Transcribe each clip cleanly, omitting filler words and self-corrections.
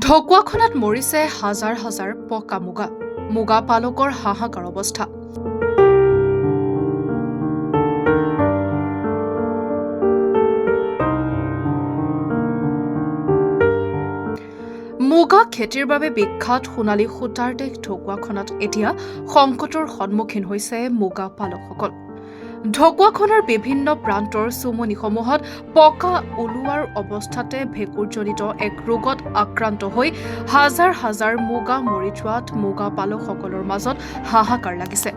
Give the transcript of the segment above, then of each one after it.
ঢকুৱাখনাত মৰিছে হাজাৰ হাজাৰ পকা মুগা। মুগা পালকৰ হাহাকাৰ অৱস্থা। মুগা খেতিৰ বাবে বিখ্যাত সোণালী সূতাৰ দেশ ঢকুৱাখনাত এতিয়া সংকটৰ সন্মুখীন হৈছে মুগা পালকসকল। ঢকুৱাখনৰ বিভিন্ন প্ৰান্তৰ চুমনিসমূহত পকা ওলোৱাৰ অৱস্থাতে ভেঁকুৰজনিত এক ৰোগত আক্ৰান্ত হৈ হাজাৰ হাজাৰ মুগা মৰি যোৱাত মুগা পালকসকলৰ মাজত হাহাকাৰ লাগিছে।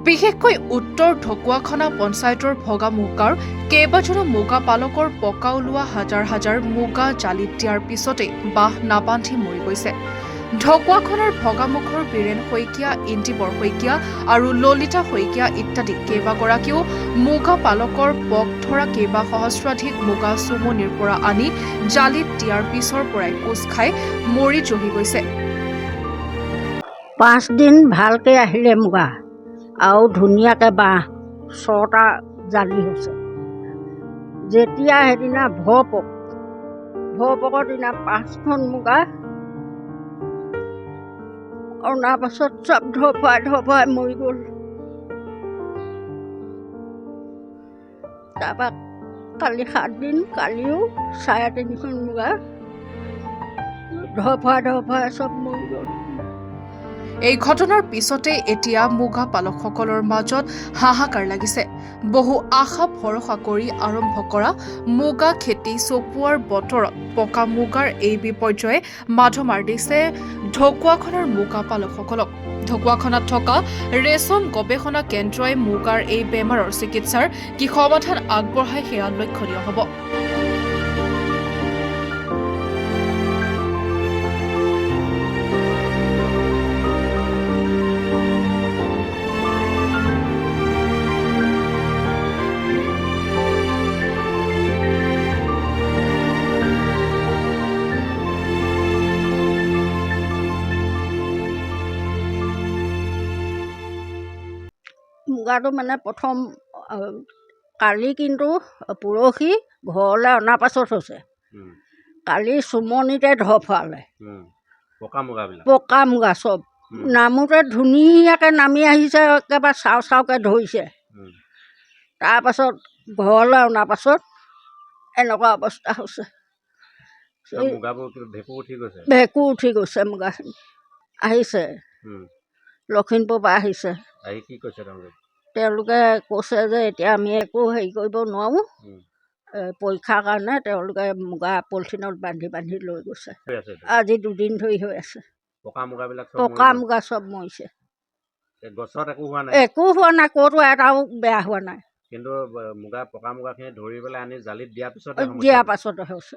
বিশেষকৈ উত্তৰ ঢকুৱাখনা পঞ্চায়তৰ ভগা মুগাৰ কেইবাজনো মুগা পালকৰ পকা ওলোৱা হাজাৰ হাজাৰ মুগা জালিত দিয়াৰ পিছতে বাহ নাবান্ধি মৰি গৈছে। ঢকুৱাখনৰ ভগামুখৰ বীৰেন শইকীয়া, ইন্দিবৰ শইকীয়া আৰু ললিতা শইকীয়া ইত্যাদি কেইবাগৰাকীও মুগা পালকৰ পক ধৰা কেইবা সহস্ৰাধিক মুগা চুমনিৰ পৰা আনি জালিত দিয়াৰ পিছৰ পৰাই কোচ খাই মৰি জহি গৈছে। 5 দিন ভালকৈ আহিলে মুগা আৰু ধুনীয়াকৈ বাঁহ 6টা জালি হৈছে। যেতিয়া সেইদিনা ভপকৰ দিনা 5খন মুগা অনাৰ পাছত চব ধৰফৰাই মৰি গ'ল। তাৰপৰা কালি 7 দিন, কালিও 3.5খন মুগা ধৰফৰাই চব মৰি গ'ল। এই ঘটনাৰ পিছতে এতিয়া মুগা পালকসকলৰ মাজত হাহাকাৰ লাগিছে। বহু আশা ভৰসা কৰি আৰম্ভ কৰা মুগা খেতি চপোৱাৰ বতৰত পকা মুগাৰ এই বিপৰ্যয়ে মাধমাৰ দিছে ঢকুৱাখনৰ মুগা পালকসকলক। ঢকুৱাখনাত থকা ৰেচম গৱেষণা কেন্দ্ৰই মুগাৰ এই বেমাৰৰ চিকিৎসাৰ কি সমাধান আগবঢ়ায় সেয়া লক্ষণীয় হ'ব। মুগাটো মানে প্ৰথম কালি কিন্তু পৰহি ঘৰলৈ অনাৰ পাছত হৈছে। কালি চুমনিতে ধৰফৰালে পকা মুগা চব নামোতে ধুনীয়াকৈ নামি আহিছে, একেবাৰে চাওকৈ ধৰিছে। তাৰপাছত ঘৰলৈ অনাৰ পাছত এনেকুৱা অৱস্থা হৈছে। ভেঁকুৰ উঠি গৈছে। মুগাখিনি আহিছে লখিমপুৰৰ পৰা আহিছে। তেওঁলোকে কৈছে যে এতিয়া আমি একো হেৰি কৰিব নোৱাৰোঁ, পৰীক্ষাৰ কাৰণে তেওঁলোকে মুগা পলিথিনত বান্ধি লৈ গৈছে। আজি 2 দিন ধৰি হৈ আছে। পকা মুগা চব মৰিছে। একো হোৱা নাই, ক'তো এটাও বেয়া হোৱা নাই। কিন্তু পকা মুগাখিনি ধৰি পেলাই আনি জালিত দিয়াৰ পাছতে হৈছে।